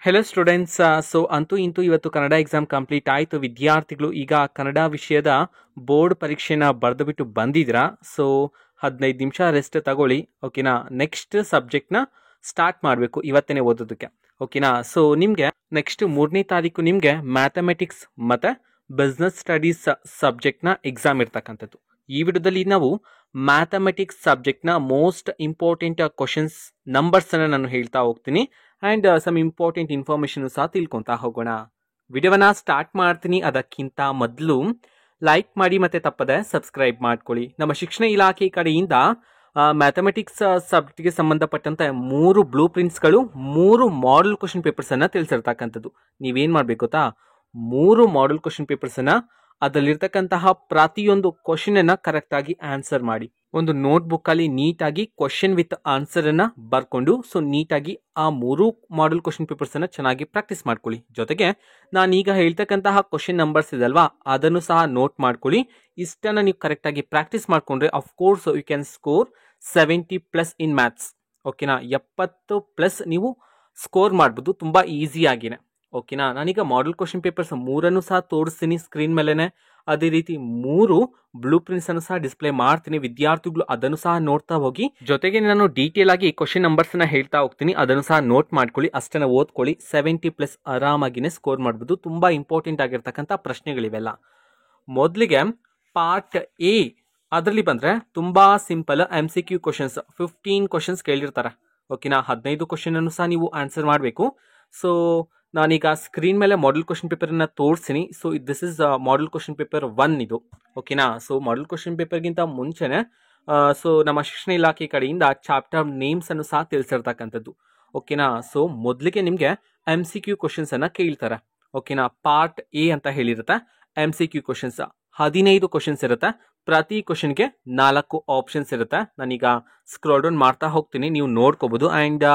Hello students. So ಅಂತೂ ಇಂತೂ ಇವತ್ತು ಕನ್ನಡ ಎಕ್ಸಾಮ್ ಕಂಪ್ಲೀಟ್ ಆಯಿತು. ವಿದ್ಯಾರ್ಥಿಗಳು ಈಗ ಕನ್ನಡ ವಿಷಯದ ಬೋರ್ಡ್ ಪರೀಕ್ಷೆನ ಬರೆದುಬಿಟ್ಟು ಬಂದಿದ್ದೀರಾ. ಸೊ 15 ನಿಮಿಷ ರೆಸ್ಟ್ ತಗೊಳ್ಳಿ, ಓಕೆನಾ. ನೆಕ್ಸ್ಟ್ ಸಬ್ಜೆಕ್ಟ್ನ ಸ್ಟಾರ್ಟ್ ಮಾಡಬೇಕು ಇವತ್ತೇ ಓದೋದಕ್ಕೆ, ಓಕೆನಾ. ಸೊ ನಿಮಗೆ ನೆಕ್ಸ್ಟ್ 3ನೇ ತಾರೀಕು ನಿಮಗೆ ಮ್ಯಾಥಮೆಟಿಕ್ಸ್ ಮತ್ತು ಬಿಸ್ನೆಸ್ ಸ್ಟಡೀಸ್ ಸಬ್ಜೆಕ್ಟ್ನ ಎಕ್ಸಾಮ್ ಇರ್ತಕ್ಕಂಥದ್ದು. ಈ ವಿಡಿಯೋದಲ್ಲಿ ನಾವು ಮ್ಯಾಥಮೆಟಿಕ್ಸ್ ಸಬ್ಜೆಕ್ಟ್ನ ಮೋಸ್ಟ್ ಇಂಪಾರ್ಟೆಂಟ್ ಕ್ವಶನ್ಸ್ ನಂಬರ್ಸನ್ನು ನಾನು ಹೇಳ್ತಾ ಹೋಗ್ತೀನಿ ಆ್ಯಂಡ್ ಸಮ್ ಇಂಪಾರ್ಟೆಂಟ್ ಇನ್ಫಾರ್ಮೇಷನ್ ಸಹ ತಿಳ್ಕೊತಾ ಹೋಗೋಣ. ವಿಡಿಯೋವನ್ನ ಸ್ಟಾರ್ಟ್ ಮಾಡ್ತೀನಿ. ಅದಕ್ಕಿಂತ ಮೊದಲು ಲೈಕ್ ಮಾಡಿ ಮತ್ತು ತಪ್ಪದೆ ಸಬ್ಸ್ಕ್ರೈಬ್ ಮಾಡ್ಕೊಳ್ಳಿ. ನಮ್ಮ ಶಿಕ್ಷಣ ಇಲಾಖೆ ಕಡೆಯಿಂದ ಮ್ಯಾಥಮೆಟಿಕ್ಸ್ ಸಬ್ಜೆಕ್ಟ್ಗೆ ಸಂಬಂಧಪಟ್ಟಂತೆ 3 ಬ್ಲೂ ಪ್ರಿಂಟ್ಸ್ಗಳು 3 ಮಾಡೆಲ್ ಕ್ವಶನ್ ಪೇಪರ್ಸನ್ನು ತಿಳಿಸಿರ್ತಕ್ಕಂಥದ್ದು. ನೀವೇನು ಮಾಡಬೇಕು ಗೊತ್ತಾ, 3 ಮಾಡೆಲ್ ಕ್ವಶನ್ ಪೇಪರ್ಸನ್ನು ಅದರಲ್ಲಿರ್ತಕ್ಕಂತಹ ಪ್ರತಿಯೊಂದು ಕ್ವಶನನ್ನು ಕರೆಕ್ಟಾಗಿ ಆನ್ಸರ್ ಮಾಡಿ ಒಂದು ನೋಟ್ಬುಕ್ಕಲ್ಲಿ ನೀಟಾಗಿ ಕ್ವಶನ್ ವಿತ್ ಆನ್ಸರನ್ನು ಬರ್ಕೊಂಡು ಸೊ ನೀಟಾಗಿ ಆ 3 ಮಾಡೆಲ್ ಕ್ವಶನ್ ಪೇಪರ್ಸನ್ನು ಚೆನ್ನಾಗಿ ಪ್ರಾಕ್ಟೀಸ್ ಮಾಡ್ಕೊಳ್ಳಿ. ಜೊತೆಗೆ ನಾನೀಗ ಹೇಳ್ತಕ್ಕಂತಹ ಕ್ವಶನ್ ನಂಬರ್ಸ್ ಇದಲ್ವಾ, ಅದನ್ನು ಸಹ ನೋಟ್ ಮಾಡ್ಕೊಳ್ಳಿ. ಇಷ್ಟನ್ನು ನೀವು ಕರೆಕ್ಟಾಗಿ ಪ್ರಾಕ್ಟೀಸ್ ಮಾಡಿಕೊಂಡ್ರೆ of course you can score 70+ in maths, ಓಕೆನಾ. 70+ ನೀವು ಸ್ಕೋರ್ ಮಾಡ್ಬೋದು ತುಂಬ ಈಸಿಯಾಗಿನೇ, ಓಕೆನಾ. ನಾನೀಗ ಮಾಡೆಲ್ ಕ್ವಶನ್ ಪೇಪರ್ಸ್ 3 ಸಹ ತೋರಿಸ್ತೀನಿ ಸ್ಕ್ರೀನ್ ಮೇಲೆನೆ. ಅದೇ ರೀತಿ 3 ಬ್ಲೂ ಪ್ರಿಂಟ್ಸ್ ಅನ್ನು ಸಹ ಡಿಸ್ಪ್ಲೇ ಮಾಡ್ತೀನಿ. ವಿದ್ಯಾರ್ಥಿಗಳು ಅದನ್ನು ಸಹ ನೋಡ್ತಾ ಹೋಗಿ. ಜೊತೆಗೆ ನಾನು ಡೀಟೇಲ್ ಆಗಿ ಕ್ವಶನ್ ನಂಬರ್ಸ್ ನ ಹೇಳ್ತಾ ಹೋಗ್ತೀನಿ, ಅದನ್ನು ಸಹ ನೋಟ್ ಮಾಡ್ಕೊಳ್ಳಿ. ಅಷ್ಟನ್ನ ಓದ್ಕೊಳ್ಳಿ. 70+ ಆರಾಮಾಗಿನೇ ಸ್ಕೋರ್ ಮಾಡ್ಬೋದು. ತುಂಬಾ ಇಂಪಾರ್ಟೆಂಟ್ ಆಗಿರ್ತಕ್ಕಂಥ ಪ್ರಶ್ನೆಗಳಿವೆಲ್ಲ. ಮೊದಲಿಗೆ ಪಾರ್ಟ್ ಎ ಅದರಲ್ಲಿ ಬಂದ್ರೆ ತುಂಬಾ ಸಿಂಪಲ್ MCQ ಕ್ವಶನ್ಸ್ 15 ಕ್ವಶನ್ಸ್ ಕೇಳಿರ್ತಾರೆ, ಓಕೆನಾ. 15 ಕ್ವಶನ್ ಅನ್ನು ಸಹ ನೀವು ಆನ್ಸರ್ ಮಾಡಬೇಕು. ಸೊ ನಾನೀಗ ಸ್ಕ್ರೀನ್ ಮೇಲೆ ಮಾಡೆಲ್ ಕ್ವಶನ್ ಪೇಪರನ್ನು ತೋರಿಸ್ತೀನಿ. So this is model question paper 1 ಇದು, ಓಕೆನಾ. ಸೊ ಮಾಡೆಲ್ ಕ್ವಶನ್ ಪೇಪರ್ಗಿಂತ ಮುಂಚೆನೆ ಸೊ ನಮ್ಮ ಶಿಕ್ಷಣ ಇಲಾಖೆ ಕಡೆಯಿಂದ ಚಾಪ್ಟರ್ ನೇಮ್ಸ್ ಅನ್ನು ಸಹ ತಿಳಿಸಿರ್ತಕ್ಕಂಥದ್ದು, ಓಕೆನಾ. ಸೊ ಮೊದಲಿಗೆ ನಿಮಗೆ MCQ ಕ್ವಶನ್ಸ್ ಅನ್ನ ಕೇಳ್ತಾರೆ, ಓಕೆನಾ. ಪಾರ್ಟ್ ಎ ಅಂತ ಹೇಳಿರುತ್ತೆ. MCQ ಕ್ವಶನ್ಸ್ 15 ಕ್ವಶನ್ಸ್ ಇರುತ್ತೆ. ಪ್ರತಿ ಕ್ವಶನ್ಗೆ 4 ಆಪ್ಷನ್ಸ್ ಇರುತ್ತೆ. ನಾನೀಗ ಸ್ಕ್ರೋಲ್ ಡೌನ್ ಮಾಡ್ತಾ ಹೋಗ್ತೀನಿ, ನೀವು ನೋಡ್ಕೋಬಹುದು. ಆ್ಯಂಡ್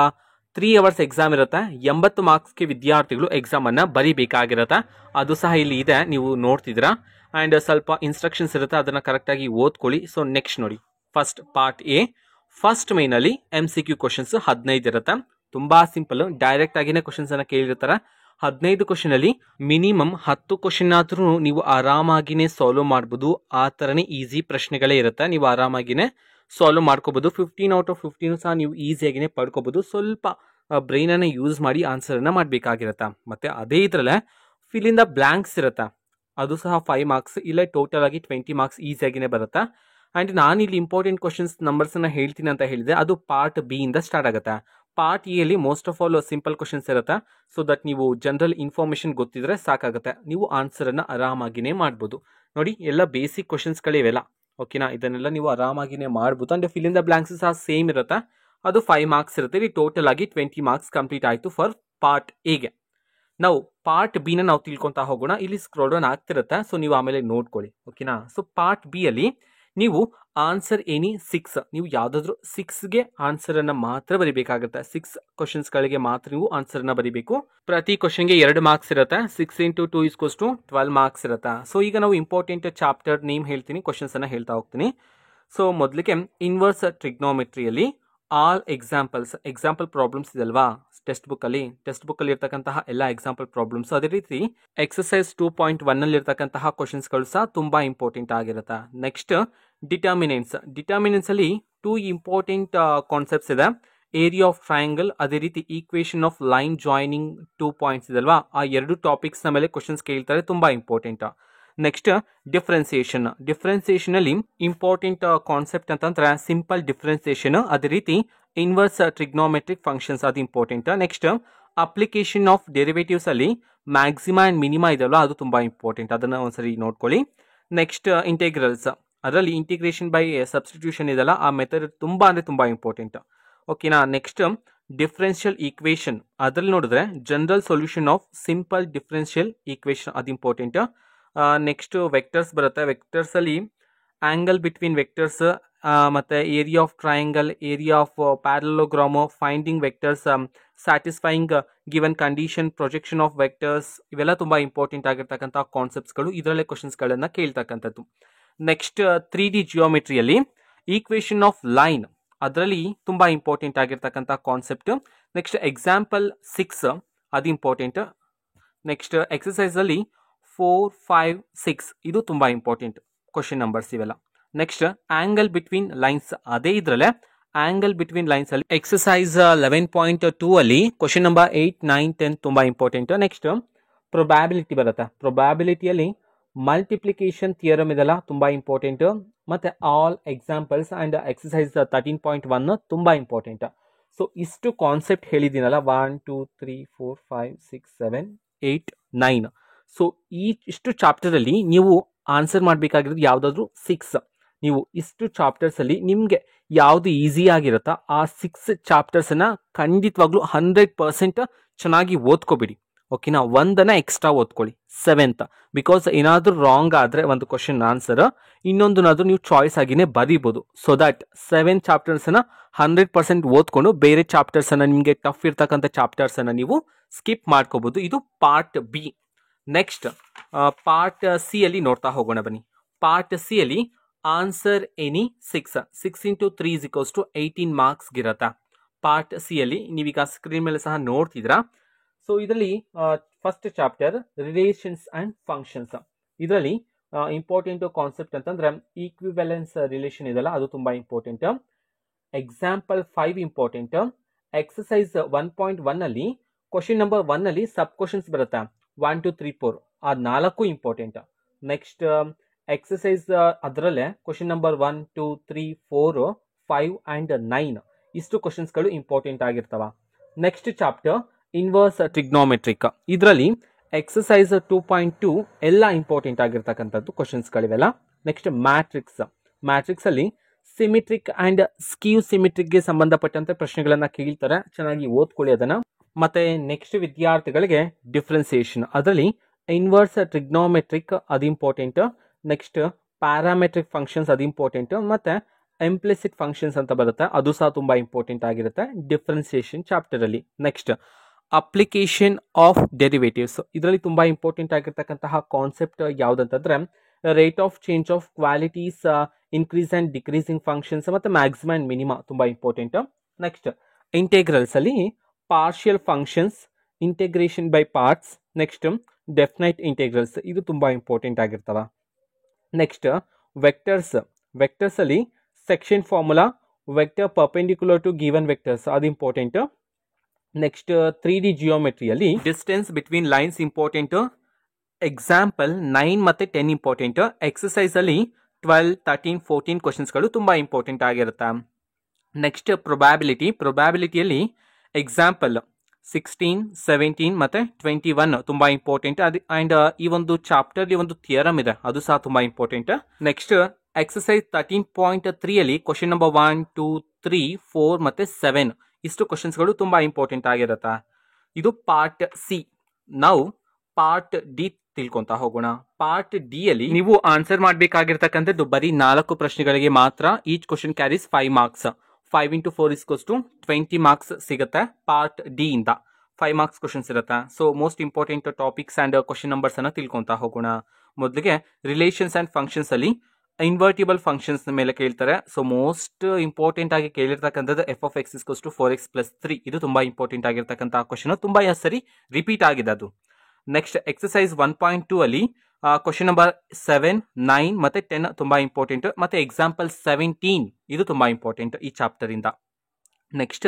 3 ಅವರ್ಸ್ ಎಕ್ಸಾಮ್ ಇರುತ್ತೆ. 80 ಮಾರ್ಕ್ಸ್ಗೆ ವಿದ್ಯಾರ್ಥಿಗಳು ಎಕ್ಸಾಮ್ ಅನ್ನ ಬರೀಬೇಕಾಗಿರುತ್ತೆ. ಅದು ಸಹ ಇಲ್ಲಿ ಇದೆ, ನೀವು ನೋಡ್ತಿದ್ದೀರಾ. ಆ್ಯಂಡ್ ಸ್ವಲ್ಪ ಇನ್ಸ್ಟ್ರಕ್ಷನ್ಸ್ ಇರುತ್ತೆ, ಅದನ್ನ ಕರೆಕ್ಟಾಗಿ ಓದ್ಕೊಳ್ಳಿ. ಸೊ ನೆಕ್ಸ್ಟ್ ನೋಡಿ, ಫಸ್ಟ್ ಪಾರ್ಟ್ ಎ ಫಸ್ಟ್ ಮೇನಲ್ಲಿ MCQ ಕ್ವಶನ್ಸ್ 15 ಇರುತ್ತೆ. ತುಂಬಾ ಸಿಂಪಲ್, ಡೈರೆಕ್ಟ್ ಆಗಿನೇ ಕ್ವಶನ್ಸ್ ಅನ್ನ ಕೇಳಿರ್ತಾರೆ. 15 ಕ್ವಶನ್ ಅಲ್ಲಿ ಮಿನಿಮಮ್ 10 ಕ್ವಶನ್ ಆದ್ರೂ ನೀವು ಆರಾಮಾಗಿನೇ ಸಾಲ್ವ್ ಮಾಡ್ಬೋದು. ಆ ಥರನೇ ಈಸಿ ಪ್ರಶ್ನೆಗಳೇ ಇರುತ್ತೆ, ನೀವು ಆರಾಮಾಗಿನೇ ಸಾಲ್ವ್ ಮಾಡ್ಕೋಬಹುದು. 15 ಔಟ್ ಆಫ್ 15 ಸಹ ನೀವು ಈಸಿಯಾಗಿನೇ ಪಡ್ಕೋಬಹುದು. ಸ್ವಲ್ಪ ಬ್ರೈನನ್ನು ಯೂಸ್ ಮಾಡಿ ಆನ್ಸರನ್ನು ಮಾಡಬೇಕಾಗಿರುತ್ತೆ. ಮತ್ತು ಅದೇ ಇದರಲ್ಲೇ ಫಿಲ್ ಇನ್ ದ ಬ್ಲ್ಯಾಂಕ್ಸ್ ಇರುತ್ತೆ, ಅದು ಸಹ 5 ಮಾರ್ಕ್ಸ್. ಇಲ್ಲ ಟೋಟಲ್ ಆಗಿ 20 ಮಾರ್ಕ್ಸ್ ಈಸಿಯಾಗಿನೇ ಬರುತ್ತೆ. ಆ್ಯಂಡ್ ನಾನಿಲ್ಲಿ ಇಂಪಾರ್ಟೆಂಟ್ ಕ್ವಶನ್ಸ್ ನಂಬರ್ಸನ್ನು ಹೇಳ್ತೀನಿ ಅಂತ ಹೇಳಿದೆ, ಅದು ಪಾರ್ಟ್ ಬಿ ಇಂದ ಸ್ಟಾರ್ಟ್ ಆಗುತ್ತೆ. ಪಾರ್ಟ್ ಎ ಅಲ್ಲಿ most of all simple questions ಇರುತ್ತೆ. ಸೊ ದಟ್ ನೀವು ಜನರಲ್ ಇನ್ಫಾರ್ಮೇಷನ್ ಗೊತ್ತಿದ್ರೆ ಸಾಕಾಗುತ್ತೆ, ನೀವು ಆನ್ಸರನ್ನು ಆರಾಮಾಗಿನೇ ಮಾಡ್ಬೋದು. ನೋಡಿ, ಎಲ್ಲ ಬೇಸಿಕ್ ಕ್ವಶನ್ಸ್ಗಳಿವೆಲ್ಲ, ಓಕೆನಾ. ಇದನ್ನೆಲ್ಲ ನೀವು ಆರಾಮಾಗಿನೇ ಮಾಡ್ಬೋದು. ಅಂದರೆ ಫಿಲ್ ಇನ್ ದ ಬ್ಲ್ಯಾಂಕ್ಸ್ ಸಹ ಸೇಮ್ ಇರುತ್ತೆ, ಅದು 5 ಮಾರ್ಕ್ಸ್ ಇರುತ್ತೆ. ಇಲ್ಲಿ ಟೋಟಲ್ ಆಗಿ 20 ಮಾರ್ಕ್ಸ್ ಕಂಪ್ಲೀಟ್ ಆಯಿತು ಫಾರ್ ಪಾರ್ಟ್ ಎಗೆ. ನಾವು ಪಾರ್ಟ್ ಬಿನ ನಾವು ತಿಳ್ಕೊತಾ ಹೋಗೋಣ. ಇಲ್ಲಿ ಸ್ಕ್ರೋಲ್ ಡೌನ್ ಆಗ್ತಿರುತ್ತೆ, ಸೊ ನೀವು ಆಮೇಲೆ ನೋಡ್ಕೊಳ್ಳಿ, ಓಕೆನಾ. ಸೊ ಪಾರ್ಟ್ ಬಿ ಅಲ್ಲಿ ನೀವು ಆನ್ಸರ್ ಎನಿ 6, ನೀವು ಯಾವುದಾದ್ರೂ 6ಗೆ ಆನ್ಸರನ್ನು ಮಾತ್ರ ಬರೀಬೇಕಾಗುತ್ತೆ. 6 ಕ್ವಶನ್ಸ್ಗಳಿಗೆ ಮಾತ್ರ ನೀವು ಆನ್ಸರನ್ನು ಬರೀಬೇಕು. ಪ್ರತಿ ಕ್ವಶನ್ಗೆ 2 ಮಾರ್ಕ್ಸ್ ಇರುತ್ತೆ. 6 × 2 = 12 ಮಾರ್ಕ್ಸ್ ಇರುತ್ತೆ. ಸೊ ಈಗ ನಾವು ಇಂಪಾರ್ಟೆಂಟ್ ಚಾಪ್ಟರ್ ನೇಮ್ ಹೇಳ್ತೀನಿ, ಕ್ವಶನ್ಸ್ ಅನ್ನ ಹೇಳ್ತಾ ಹೋಗ್ತೀನಿ. ಸೊ ಮೊದಲಿಗೆ ಇನ್ವರ್ಸ್ ಟ್ರಿಗ್ನೋಮೆಟ್ರಿಯಲ್ಲಿ ಆಲ್ ಎಕ್ಸಾಂಪಲ್ ಪ್ರಾಬ್ಲಮ್ಸ್ ಇದಲ್ವಾ ಟೆಕ್ಸ್ಟ್ ಬುಕ್ಕಲ್ಲಿ ಇರ್ತಕ್ಕಂತಹ ಎಲ್ಲ ಎಕ್ಸಾಂಪಲ್ ಪ್ರಾಬ್ಲಮ್ಸ್. ಅದೇ ರೀತಿ ಎಕ್ಸರ್ಸೈಸ್ 2.1 ಅಲ್ಲಿ ಇರ್ತಕ್ಕಂತಹ ಕ್ವಶನ್ಸ್ಗಳು ಸಹ ತುಂಬಾ ಇಂಪಾರ್ಟೆಂಟ್ ಆಗಿರುತ್ತೆ. ನೆಕ್ಸ್ಟ್ ಡಿಟರ್ಮಿನೆಂಟ್ಸ್ ಅಲ್ಲಿ 2 ಇಂಪಾರ್ಟೆಂಟ್ ಕಾನ್ಸೆಪ್ಟ್ಸ್ ಇದೆ. ಏರಿಯಾ ಆಫ್ ಟ್ರಯಾಂಗಲ್, ಅದೇ ರೀತಿ equation of line joining 2 points ಇದಲ್ವಾ, ಆ 2 ಟಾಪಿಕ್ಸ್ ನ ಮೇಲೆ ಕ್ವಶನ್ಸ್ ಕೇಳ್ತಾರೆ, ತುಂಬಾ ಇಂಪಾರ್ಟೆಂಟ್. ನೆಕ್ಸ್ಟ್ ಡಿಫ್ರೆನ್ಸಿಯೇಷನ್ ಅಲ್ಲಿ ಇಂಪಾರ್ಟೆಂಟ್ ಕಾನ್ಸೆಪ್ಟ್ ಅಂತಂದ್ರೆ ಸಿಂಪಲ್ ಡಿಫ್ರೆನ್ಸಿಯೇಷನ್, ಅದೇ ರೀತಿ ಇನ್ವರ್ಸ್ ಟ್ರಿಗ್ನೋಮೆಟ್ರಿಕ್ ಫಂಕ್ಷನ್ಸ್, ಅದು important. Next application of derivatives ಅಲ್ಲಿ ಮ್ಯಾಕ್ಸಿಮಾ ಅಂಡ್ ಮಿನಿಮಾ ಇದೆಯಲ್ಲ, ಅದು ತುಂಬಾ ಇಂಪಾರ್ಟೆಂಟ್, ಅದನ್ನ ಒಂದ್ಸರಿ ನೋಡ್ಕೊಳ್ಳಿ. ನೆಕ್ಸ್ಟ್ ಇಂಟೆಗ್ರಲ್ಸ್, ಅದರಲ್ಲಿ ಇಂಟಿಗ್ರೇಷನ್ ಬೈ ಸಬ್ಸ್ಟಿಟ್ಯೂಷನ್ ಇದೆಲ್ಲ, ಆ ಮೆಥಡ್ ತುಂಬಾ ಅಂದ್ರೆ ತುಂಬಾ ಇಂಪಾರ್ಟೆಂಟ್, ಓಕೆನಾ. ನೆಕ್ಸ್ಟ್ ಡಿಫ್ರೆನ್ಷಿಯಲ್ ಈಕ್ವೇಶನ್, ಅದರಲ್ಲಿ ನೋಡಿದ್ರೆ general solution of simple differential equation, ಅದು ಇಂಪಾರ್ಟೆಂಟ್. ನೆಕ್ಸ್ಟ್ ವೆಕ್ಟರ್ಸ್ ಬರುತ್ತೆ. ವೆಕ್ಟರ್ಸ್ ಅಲ್ಲಿ ಆಂಗಲ್ ಬಿಟ್ವೀನ್ ವೆಕ್ಟರ್ಸ್, ಮತ್ತೆ area of triangle, area of parallelogram, finding vectors, satisfying given condition, projection of vectors, ಇವೆಲ್ಲ ತುಂಬಾ important ಆಗಿರ್ತಕ್ಕಂಥ ಕಾನ್ಸೆಪ್ಟ್ಸ್ಗಳು. ಇದರಲ್ಲೇ ಕ್ವಶನ್ಸ್ಗಳನ್ನ ಕೇಳ್ತಕ್ಕಂಥದ್ದು. ನೆಕ್ಸ್ಟ್ 3D ಜಿಯೋಮೆಟ್ರಿಯಲ್ಲಿ ಈಕ್ವೇಶನ್ ಆಫ್ ಲೈನ್, ಅದರಲ್ಲಿ ತುಂಬಾ ಇಂಪಾರ್ಟೆಂಟ್ ಆಗಿರ್ತಕ್ಕಂಥ ಕಾನ್ಸೆಪ್ಟ್. ನೆಕ್ಸ್ಟ್ ಎಕ್ಸಾಂಪಲ್ 6 ಅದು ಇಂಪಾರ್ಟೆಂಟ್. ನೆಕ್ಸ್ಟ್ ಎಕ್ಸಸೈಸಲ್ಲಿ 4, 5, 6 ಇದು ತುಂಬ ಇಂಪಾರ್ಟೆಂಟ್ ಕ್ವಶನ್ ನಂಬರ್ಸ್ ಇವೆಲ್ಲ. ನೆಕ್ಸ್ಟ್ ಆಂಗಲ್ ಬಿಟ್ವೀನ್ ಲೈನ್ಸ್, ಅದೇ ಇದರಲ್ಲೇ ಆಂಗಲ್ ಬಿಟ್ವೀನ್ ಲೈನ್ಸ್ ಅಲ್ಲಿ ಎಕ್ಸಸೈಸ್ 11.2 ಅಲ್ಲಿ ಕ್ವಶನ್ ನಂಬರ್ 8, 9, 10 ತುಂಬ ಇಂಪಾರ್ಟೆಂಟ್. ನೆಕ್ಸ್ಟ್ ಪ್ರೊಬ್ಯಾಬಿಲಿಟಿ ಬರುತ್ತೆ. ಪ್ರೊಬ್ಯಾಬಿಲಿಟಿಯಲ್ಲಿ ಮಲ್ಟಿಪ್ಲಿಕೇಶನ್ ಥಿಯರಮ್ ಇದೆಲ್ಲ ತುಂಬ ಇಂಪಾರ್ಟೆಂಟ್. ಮತ್ತು ಆಲ್ ಎಕ್ಸಾಂಪಲ್ಸ್ ಆ್ಯಂಡ್ ಎಕ್ಸಸೈಸ್ 13.1 ತುಂಬ ಇಂಪಾರ್ಟೆಂಟ್. ಸೊ ಇಷ್ಟು ಕಾನ್ಸೆಪ್ಟ್ ಹೇಳಿದ್ದೀನಲ್ಲ, 1, 2, 3, 4, 5, 6, 7, 8, 9. ಸೊ ಇಷ್ಟು ಚಾಪ್ಟರಲ್ಲಿ ನೀವು ಆನ್ಸರ್ ಮಾಡಬೇಕಾಗಿರೋದು ಯಾವುದಾದ್ರೂ 6. ನೀವು ಇಷ್ಟು ಚಾಪ್ಟರ್ಸಲ್ಲಿ ನಿಮಗೆ ಯಾವುದು ಈಸಿ ಆಗಿರುತ್ತೋ ಆ 6 ಚಾಪ್ಟರ್ಸನ್ನು ಖಂಡಿತವಾಗ್ಲೂ 100% ಚೆನ್ನಾಗಿ ಓದ್ಕೊಬಿಡಿ. ಓಕೆನಾ? ಒಂದನ್ನು ಎಕ್ಸ್ಟ್ರಾ ಓದ್ಕೊಳ್ಳಿ 7th, ಬಿಕಾಸ್ ಏನಾದರೂ ರಾಂಗ್ ಆದರೆ ಒಂದು ಕ್ವಶನ್ ಆನ್ಸರ್ ಇನ್ನೊಂದನ್ನಾದರೂ ನೀವು ಚಾಯ್ಸ್ ಆಗಿನೇ ಬರೀಬೋದು. ಸೊ ದಟ್ 7 ಚಾಪ್ಟರ್ಸನ್ನು 100% ಓದ್ಕೊಂಡು ಬೇರೆ ಚಾಪ್ಟರ್ಸನ್ನು, ನಿಮಗೆ ಟಫ್ ಇರ್ತಕ್ಕಂಥ ಚಾಪ್ಟರ್ಸನ್ನು ನೀವು ಸ್ಕಿಪ್ ಮಾಡ್ಕೋಬೋದು. ಇದು part B. Next part C ಅಲ್ಲಿ ನೋಡ್ತಾ ಹೋಗೋಣ ಬನ್ನಿ. ಪಾರ್ಟ್ ಸಿ ಅಲ್ಲಿ ಆನ್ಸರ್ ಎನಿ 6 into 3 = 18 ಮಾರ್ಕ್ಸ್ಗಿರತ್ತಾ. ಪಾರ್ಟ್ ಸಿ ಅಲ್ಲಿ ನೀವೀಗ ಸ್ಕ್ರೀನ್ ಮೇಲೆ ಸಹ ನೋಡ್ತಿದ್ರಾ. ಸೊ ಇದರಲ್ಲಿ first chapter relations and functions. ಇದರಲ್ಲಿ ಇಂಪಾರ್ಟೆಂಟ್ ಕಾನ್ಸೆಪ್ಟ್ ಅಂತಂದ್ರೆ ಈಕ್ವಿವೆಲೆನ್ಸ್ ರಿಲೇಷನ್ ಇದೆಲ್ಲ, ಅದು ತುಂಬ ಇಂಪಾರ್ಟೆಂಟ್. Example 5 important. ಎಕ್ಸಸೈಸ್ 1.1 ಅಲ್ಲಿ ಕ್ವಶನ್ ನಂಬರ್ 1 ಅಲ್ಲಿ ಸಬ್ ಕ್ವಶನ್ಸ್ ಬರುತ್ತೆ, 1, 2, 3, 4. ಆ 4 ಇಂಪಾರ್ಟೆಂಟ್. ನೆಕ್ಸ್ಟ್ ಎಕ್ಸಸೈಸ್ ಅದರಲ್ಲೇ ಕ್ವಶನ್ ನಂಬರ್ 1, 2, 3, 4, 5 ಆ್ಯಂಡ್ 9 ಇಷ್ಟು ಕ್ವಶನ್ಸ್ಗಳು ಇಂಪಾರ್ಟೆಂಟ್ ಆಗಿರ್ತವ. Next chapter inverse trigonometric. ಇದರಲ್ಲಿ ಎಕ್ಸಸೈಸ್ 2.2 ಎಲ್ಲ ಇಂಪಾರ್ಟೆಂಟ್ ಆಗಿರ್ತಕ್ಕಂಥದ್ದು ಕ್ವಶನ್ಸ್ಗಳಿವೆಲ್ಲ. Next matrix. ಮ್ಯಾಟ್ರಿಕ್ಸ್ ಅಲ್ಲಿ ಸಿಮಿಟ್ರಿಕ್ ಆ್ಯಂಡ್ ಸ್ಕ್ಯೂ ಸಿಮಿಟ್ರಿಕ್ಗೆ ಸಂಬಂಧಪಟ್ಟಂತೆ ಪ್ರಶ್ನೆಗಳನ್ನು ಕೇಳ್ತಾರೆ, ಚೆನ್ನಾಗಿ ಓದ್ಕೊಳ್ಳಿ ಅದನ್ನು. ಮತ್ತೆ ನೆಕ್ಸ್ಟ್ ವಿದ್ಯಾರ್ಥಿಗಳಿಗೆ ಡಿಫ್ರೆನ್ಸಿಯೇಷನ್, ಅದರಲ್ಲಿ ಇನ್ವರ್ಸ್ ಟ್ರಿಗ್ನೋಮೆಟ್ರಿಕ್ ಅದು ಇಂಪಾರ್ಟೆಂಟ್. ನೆಕ್ಸ್ಟ್ ಪ್ಯಾರಾಮೆಟ್ರಿಕ್ ಫಂಕ್ಷನ್ಸ್ ಅದು ಇಂಪಾರ್ಟೆಂಟ್. ಮತ್ತು ಇಂಪ್ಲಿಸಿಟ್ ಫಂಕ್ಷನ್ಸ್ ಅಂತ ಬರುತ್ತೆ, ಅದು ಸಹ ತುಂಬ ಇಂಪಾರ್ಟೆಂಟ್ ಆಗಿರುತ್ತೆ ಡಿಫ್ರೆನ್ಸಿಯೇಷನ್ ಚಾಪ್ಟರಲ್ಲಿ. Next application of derivatives. ಇದರಲ್ಲಿ ತುಂಬ ಇಂಪಾರ್ಟೆಂಟ್ ಆಗಿರ್ತಕ್ಕಂತಹ ಕಾನ್ಸೆಪ್ಟ್ ಯಾವುದಂತಂದ್ರೆ rate of change of qualities, increase and decreasing functions ಮತ್ತು ಮ್ಯಾಕ್ಸಿಮಮ್ ಆ್ಯಂಡ್ ಮಿನಿಮಾ ತುಂಬ ಇಂಪಾರ್ಟೆಂಟ್. ನೆಕ್ಸ್ಟ್ ಇಂಟೆಗ್ರಲ್ಸ್ ಅಲ್ಲಿ partial functions, integration by parts, next definite integrals ಇದು ತುಂಬ ಇಂಪಾರ್ಟೆಂಟ್ ಆಗಿರ್ತವ. Next vectors. ವೆಕ್ಟರ್ಸ್ ಅಲ್ಲಿ section formula, vector perpendicular to given vectors ಅದು important. Next 3D ಜಿಯೋಮೆಟ್ರಿಯಲ್ಲಿ distance between lines important. Example 9 ಮತ್ತು 10 important. Exercise ಅಲ್ಲಿ 12, 13, 14 ಕ್ವಶನ್ಸ್ಗಳು ತುಂಬ ಇಂಪಾರ್ಟೆಂಟ್ ಆಗಿರುತ್ತೆ. Next probability. ಪ್ರೊಬ್ಯಾಬಿಲಿಟಿಯಲ್ಲಿ ಎಕ್ಸಾಂಪಲ್ 16, 17 ಮತ್ತು 21 ತುಂಬ ಇಂಪಾರ್ಟೆಂಟ್. ಅದು ಆ್ಯಂಡ್ ಈ ಒಂದು ಚಾಪ್ಟರ್ಲಿ ಒಂದು ಥಿಯರಮ್ ಇದೆ, ಅದು ಸಹ ತುಂಬ ಇಂಪಾರ್ಟೆಂಟ್. ನೆಕ್ಸ್ಟ್ ಎಕ್ಸಸೈಸ್ 13.3 ಅಲ್ಲಿ ಕ್ವಶನ್ ನಂಬರ್ 1, 2, 3, 4 ಮತ್ತು 7 ಇಷ್ಟು ಕ್ವಶನ್ಸ್ಗಳು ತುಂಬ ಇಂಪಾರ್ಟೆಂಟ್ ಆಗಿರುತ್ತೆ. ಇದು ಪಾರ್ಟ್ ಸಿ. ನಾವು ಪಾರ್ಟ್ ಡಿ ತಿಳ್ಕೊಂತ ಹೋಗೋಣ. ಪಾರ್ಟ್ ಡಿ ಅಲ್ಲಿ ನೀವು ಆನ್ಸರ್ ಮಾಡಬೇಕಾಗಿರ್ತಕ್ಕಂಥದ್ದು ಬರೀ 4 ಪ್ರಶ್ನೆಗಳಿಗೆ ಮಾತ್ರ. Each question carries 5 marks. 5 into 4 = 20 marks ಸಿಗುತ್ತೆ. ಪಾರ್ಟ್ ಡಿ ಇಂದ 5 ಮಾರ್ಕ್ಸ್ ಕ್ವಶನ್ಸ್ ಇರುತ್ತೆ. So most important topics and question numbers ಅನ್ನು ತಿಳ್ಕೊಂತ ಹೋಗೋಣ. ಮೊದಲಿಗೆ ರಿಲೇಷನ್ಸ್ ಆ್ಯಂಡ್ ಫಂಕ್ಷನ್ಸ್ ಅಲ್ಲಿ ಇನ್ವರ್ಟಿಬಲ್ ಫಂಕ್ಷನ್ಸ್ ಮೇಲೆ ಕೇಳ್ತಾರೆ. ಸೊ ಮೋಸ್ಟ್ ಇಂಪಾರ್ಟೆಂಟ್ ಆಗಿ ಕೇಳಿರ್ತಕ್ಕಂಥದ್ದು f(x) = 4x + 3. ಇದು ತುಂಬಾ ಇಂಪಾರ್ಟೆಂಟ್ ಆಗಿರ್ತಕ್ಕಂಥ ಕ್ವಶನ್, ತುಂಬಾ ಸರಿ ರಿಪೀಟ್ ಆಗಿದೆ ಅದು. ನೆಕ್ಸ್ಟ್ ಎಕ್ಸಸೈಸ್ 1.2 ಅಲ್ಲಿ ಕ್ವಶನ್ ನಂಬರ್ 7, 9 ಮತ್ತೆ 10 ತುಂಬಾ ಇಂಪಾರ್ಟೆಂಟ್. ಮತ್ತೆ ಎಕ್ಸಾಂಪಲ್ 17 ಇದು ತುಂಬಾ ಇಂಪಾರ್ಟೆಂಟ್ ಈ ಚಾಪ್ಟರ್ ಇಂದ. Next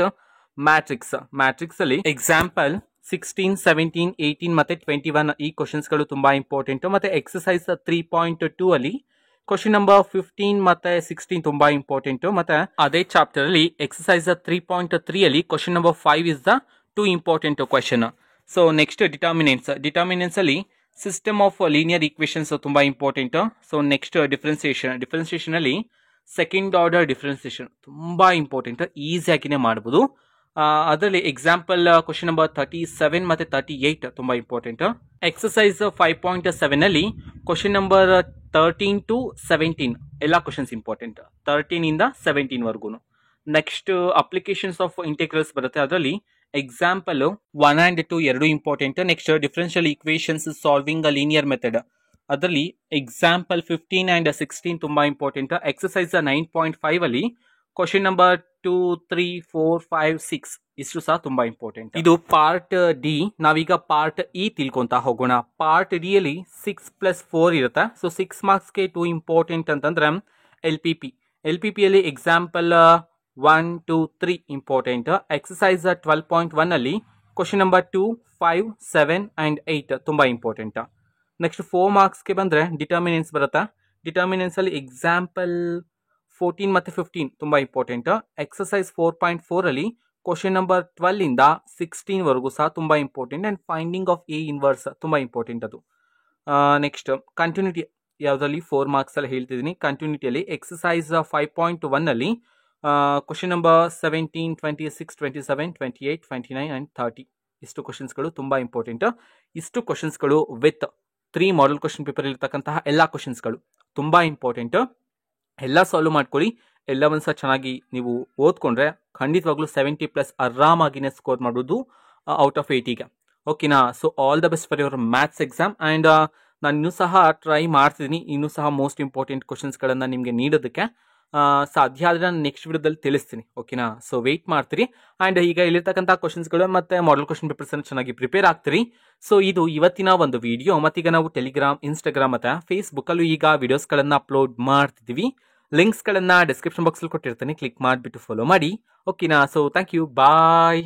matrix. ಮ್ಯಾಟ್ರಿಕ್ಸ್ ಅಲ್ಲಿ ಎಕ್ಸಾಂಪಲ್ 16, 17, 18 ಮತ್ತೆ 21 ಈ ಕ್ವಶನ್ಸ್ಗಳು ತುಂಬಾ ಇಂಪಾರ್ಟೆಂಟ್. ಮತ್ತೆ ಎಕ್ಸಸೈಸ್ 3.2 ಅಲ್ಲಿ ಕ್ವಶನ್ ನಂಬರ್ 15 ಮತ್ತೆ 16 ತುಂಬಾ ಇಂಪಾರ್ಟೆಂಟ್. ಮತ್ತೆ ಅದೇ ಚಾಪ್ಟರ್ ಅಲ್ಲಿ ಎಕ್ಸಸೈಸ್ 3.3 ಅಲ್ಲಿ question number 5 is the 2 important question. So next determinants. Determinants ಅಲ್ಲಿ ಸಿಸ್ಟಮ್ ಆಫ್ ಲೀನಿಯರ್ ಈಕ್ವೇಷನ್ಸ್ ತುಂಬಾ important. So next differentiation. Differentiation ಅಲ್ಲಿ ಸೆಕೆಂಡ್ ಆರ್ಡರ್ ಡಿಫ್ರೆನ್ಸಿಯೇಷನ್ ತುಂಬಾ ಇಂಪಾರ್ಟೆಂಟ್, ಈಸಿಯಾಗಿನೇ ಮಾಡ್ಬೋದು. ಅದರಲ್ಲಿ ಎಕ್ಸಾಂಪಲ್ ಕ್ವಶನ್ ನಂಬರ್ 37 ಮತ್ತೆ 38 ತುಂಬಾ ಇಂಪಾರ್ಟೆಂಟ್. ಎಕ್ಸಸೈಸ್ 5.7 ಅಲ್ಲಿ ಕ್ವಶನ್ ನಂಬರ್ 13 to 17 ಎಲ್ಲ ಕ್ವಶನ್ಸ್ ಇಂಪಾರ್ಟೆಂಟ್, 13 ಇಂದ 17 ವರ್ಗು. ನೆಕ್ಸ್ಟ್ ಅಪ್ಲಿಕೇಶನ್ಸ್ ಆಫ್ ಇಂಟೆಗ್ರಲ್ಸ್ ಬರುತ್ತೆ, ಅದರಲ್ಲಿ ಎಕ್ಸಾಂಪಲ್ 1 and 2 ಎರಡು important. Next differential equations solving ಅ ಲೀನಿಯರ್ ಮೆಥಡ್, ಅದರಲ್ಲಿ ಎಕ್ಸಾಂಪಲ್ 15 and 16 ತುಂಬಾ ಇಂಪಾರ್ಟೆಂಟ್. ಎಕ್ಸಸೈಸ್ 9.5 ಅಲ್ಲಿ ಕ್ವಶನ್ ನಂಬರ್ 2, 3, 4, 5, 6 ಇಷ್ಟು ಸಹ ತುಂಬಾ ಇಂಪಾರ್ಟೆಂಟ್. ಇದು ಪಾರ್ಟ್ ಡಿ. ನಾವೀಗ ಪಾರ್ಟ್ ಇ ತಿಳ್ಕೊಂತ ಹೋಗೋಣ. ಪಾರ್ಟ್ ಡಿ ಅಲ್ಲಿ 6+4 ಇರುತ್ತೆ. ಸೊ 6 ಮಾರ್ಕ್ಸ್ಗೆ 2 ಇಂಪಾರ್ಟೆಂಟ್ ಅಂತಂದ್ರೆ ಎಲ್ ಪಿ ಪಿಯಲ್ಲಿ ಎಕ್ಸಾಂಪಲ್ 1, 2, 3 ಇಂಪಾರ್ಟೆಂಟ್. ಎಕ್ಸಸೈಸ್ 12.1 ಅಲ್ಲಿ ಕ್ವಶನ್ ನಂಬರ್ 2, 5, 7 and 8 ತುಂಬಾ ಇಂಪಾರ್ಟೆಂಟ್. ನೆಕ್ಸ್ಟ್ 4 ಮಾರ್ಕ್ಸ್ಗೆ ಬಂದ್ರೆ ಡಿಟರ್ಮಿನೆನ್ಸ್ ಬರುತ್ತೆ. ಡಿಟರ್ಮಿನೆನ್ಸ್ ಅಲ್ಲಿ ಎಕ್ಸಾಂಪಲ್ 14 ಮತ್ತು 15 ತುಂಬಾ ಇಂಪಾರ್ಟೆಂಟ್. ಎಕ್ಸಸೈಸ್ 4.4 ಅಲ್ಲಿ ಕ್ವಶನ್ ನಂಬರ್ 12 ಇಂದ 16 ವರೆಗೂ ಸಹ ತುಂಬಾ important. And finding of A inverse ತುಂಬಾ ಇಂಪಾರ್ಟೆಂಟ್ ಅದು. ನೆಕ್ಸ್ಟ್ ಕಂಟಿನ್ಯೂಟಿ ಯಾವುದ್ರಲ್ಲಿ 4 ಮಾರ್ಕ್ಸ್ ಅಲ್ಲಿ ಹೇಳ್ತಿದ್ದೀನಿ. ಕಂಟಿನ್ಯೂಟಿಯಲ್ಲಿ ಎಕ್ಸಸೈಸ್ 5.1 ಅಲ್ಲಿ ಕ್ವಶನ್ ನಂಬರ್ 17, 26, 27, 28, 29 and 30 ಇಷ್ಟು ಕ್ವಶನ್ಸ್ಗಳು ತುಂಬಾ ಇಂಪಾರ್ಟೆಂಟ್. ಇಷ್ಟು ಕ್ವಶನ್ಸ್ಗಳು ವಿತ್ 3 ಮಾಡೆಲ್ ಕ್ವಶನ್ ಪೇಪರ್ ಇರ್ತಕ್ಕಂತಹ ಎಲ್ಲ ಕ್ವಶನ್ಸ್ಗಳು ತುಂಬಾ ಇಂಪಾರ್ಟೆಂಟ್. ಎಲ್ಲ ಸಾಲ್ವ್ ಮಾಡ್ಕೊಳ್ಳಿ. ಎಲ್ಲವನ್ನು ಸಹ ಚೆನ್ನಾಗಿ ನೀವು ಓದ್ಕೊಂಡ್ರೆ ಖಂಡಿತವಾಗ್ಲೂ 70+ ಆರಾಮಾಗಿನೇ ಸ್ಕೋರ್ ಮಾಡೋದು ಔಟ್ ಆಫ್ 80ಗೆ. ಓಕೆನಾ? So all the best for your maths exam. And ನಾನು ಇನ್ನೂ ಸಹ ಟ್ರೈ ಮಾಡ್ತಿದ್ದೀನಿ, ಇನ್ನೂ ಸಹ ಮೋಸ್ಟ್ ಇಂಪಾರ್ಟೆಂಟ್ ಕ್ವಶನ್ಸ್ಗಳನ್ನು ನಿಮಗೆ ನೀಡೋದಕ್ಕೆ. ಸಾಧ್ಯ ಆದರೆ ನಾನು ನೆಕ್ಸ್ಟ್ ವಿಡಿಯೋದಲ್ಲಿ ತಿಳಿಸ್ತೀನಿ. ಓಕೆನಾ? ಸೊ ವೆಯ್ಟ್ ಮಾಡ್ತೀರಿ. ಆ್ಯಂಡ್ ಈಗ ಇಲ್ಲಿರ್ತಕ್ಕಂಥ ಕ್ವಶನ್ಸ್ಗಳು ಮತ್ತು ಮಾಡೆಲ್ ಕ್ವಶನ್ ಪೇಪರ್ಸನ್ನು ಚೆನ್ನಾಗಿ ಪ್ರಿಪೇರ್ ಆಗ್ತೀರಿ. ಸೊ ಇದು ಇವತ್ತಿನ ಒಂದು ವಿಡಿಯೋ. ಮತ್ತೀಗ ನಾವು ಟೆಲಿಗ್ರಾಮ್, ಇನ್ಸ್ಟಾಗ್ರಾಮ್ ಮತ್ತು ಫೇಸ್ಬುಕ್ಕಲ್ಲೂ ಈಗ ವಿಡಿಯೋಸ್ಗಳನ್ನು ಅಪ್ಲೋಡ್ ಮಾಡ್ತಿದ್ದೀವಿ. ಲಿಂಕ್ಸ್ಗಳನ್ನು ಡಿಸ್ಕ್ರಿಪ್ಷನ್ ಬಾಕ್ಸಲ್ಲಿ ಕೊಟ್ಟಿರ್ತೀನಿ. ಕ್ಲಿಕ್ ಮಾಡಿಬಿಟ್ಟು ಫಾಲೋ ಮಾಡಿ. ಓಕೆನಾ? So thank you. ಬಾಯ್.